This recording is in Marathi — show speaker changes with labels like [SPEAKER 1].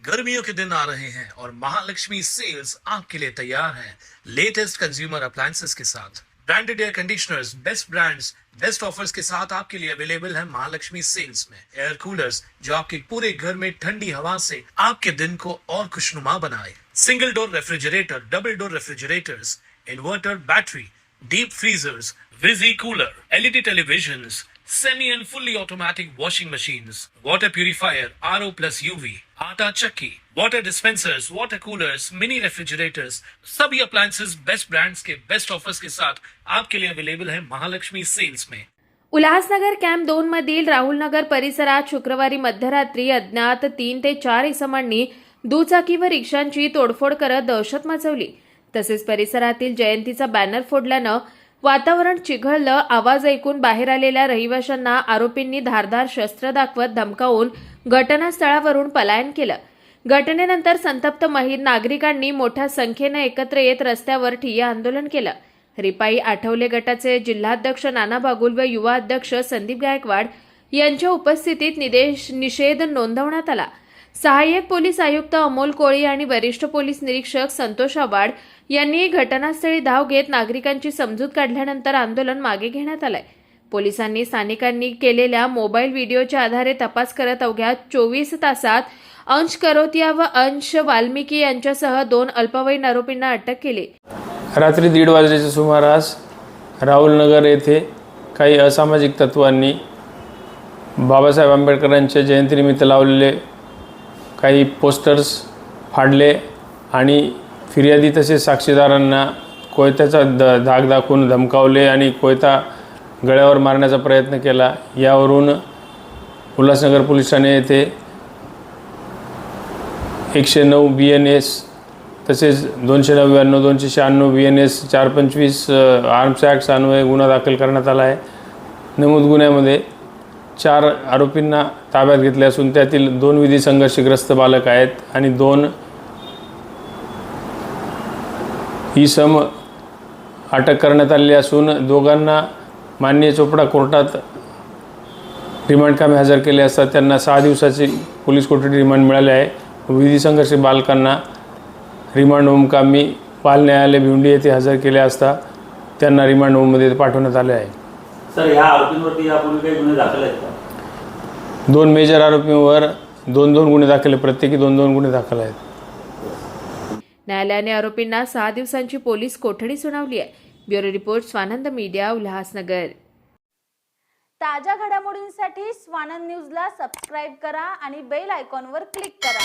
[SPEAKER 1] गर्मियों के दिन आ रहे हैं और महालक्ष्मी सेल्स आपके लिए तैयार है लेटेस्ट कंज्यूमर अप्लायंसेस के साथ। Branded air conditioners, best brands, best offers के साथ आपके लिए अवेलेबल है महालक्ष्मी सेल्स में। एयर कूलर्स जो आपके पूरे घर में ठंडी हवा से आपके दिन को और खुशनुमा बनाए। Single door refrigerator, double door refrigerators, inverter battery, deep freezers, visi cooler, LED televisions, semi and fully automatic washing machines, water purifier, RO plus UV, आटा चक्की, water dispensers, water coolers, mini refrigerators, सभी appliances बेस्ट ब्रांड्स के बेस्ट ऑफर्स के साथ आपके लिए अवेलेबल है महालक्ष्मी सेल्स में।
[SPEAKER 2] उल्हासनगर कॅम्प 2 मधील राहुलनगर परिसरात शुक्रवारी मध्यरात्री अज्ञात 3 ते 4 इसमांनी दुचाकी व रिक्षांची तोडफोड करत दहशत मचवली। तसेच परिसरातील जयंतीचा बॅनर फोडल्यानं वातावरण चिघळलं। आवाज ऐकून बाहेर आलेल्या रहिवाशांना आरोपींनी धारदार शस्त्र दाखवत धमकावून घटनास्थळावरून पलायन केलं। घटनेनंतर संतप्त नागरिकांनी मोठ्या संख्येने एकत्र येत रस्त्यावर ठिय्या आंदोलन केलं। रिपाई आठवले गटाचे जिल्हाध्यक्ष नाना बागुल व युवा अध्यक्ष संदीप गायकवाड यांच्या उपस्थितीत निषेध नोंदवण्यात आला। सहाय्यक पोलीस आयुक्त अमोल कोळी आणि वरिष्ठ पोलीस निरीक्षक संतोष आवाड यांनी घटनास्थळी धाव घेत नागरिकांची समजूत काढल्यानंतर आंदोलन मागे घेण्यात आलंय। पोलिसांनी स्थानिकांनी केलेल्या मोबाईल व्हिडिओच्या आधारे तपास करत अवघ्या 24 तासात अंश करोतिया व अंश वाल्मिकी यांच्यासह 2 अल्पवयीन आरोपींना अटक केली।
[SPEAKER 3] रात्री 1:30 वाजल्याच्या सुमारास राहुलनगर येथे काही असामाजिक तत्वांनी बाबासाहेब आंबेडकरांच्या जयंतीनिमित्त लावलेले काही पोस्टर्स फाडले आणि फिर्यादी तसेच साक्षीदारांना कोयत्याचा धाक दाखवून धमकावले आणि कोयता गळ्यावर मारण्याचा प्रयत्न केला। यावरून उल्हासनगर पोलीस ठाणे येथे 109 BNS तसेच 299 296 BNS 425 आर्म्स ॲक्ट अन्वये गुन्हा दाखल करण्यात आला आहे। नमूद गुन्ह्यामध्ये 4 आरोपींना ताब्यात घेतले असून त्यातील 2 विधी संघर्षग्रस्त बालक आहेत आणि 2 इसम अटक करण्यात आलेली असून दोघांना माननीय चोपडा कोर्टात रिमांड कामी हजर केले असता त्यांना 6 दिवसाची पोलीस कोठडी रिमांड मिळाले आहे। विधी संघर्ष बालकांना रिमांड होम कामी बाल न्यायालय भिवंडी येथे हजर केले असता त्यांना रिमांड होममध्ये पाठवण्यात आले आहे।
[SPEAKER 4] सर, या आरोपींवरती यापूर्वी काही गुन्हे दाखल आहेत का?
[SPEAKER 3] 2 मेजर आरोपींवर 2-2 गुन्हे दाखल आहेत, प्रत्येकी 2-2 गुन्हे दाखल आहेत।
[SPEAKER 2] न्यायालयाने आरोपींना 6 दिवसांची पोलीस कोठडी सुनावली आहे। Bureau report, Swanand media, Ulhasnagar.
[SPEAKER 5] ताज्या घडामोडींसाठी स्वानंद न्यूजला सबस्क्राइब करा आणि बेल आयकॉनवर क्लिक करा।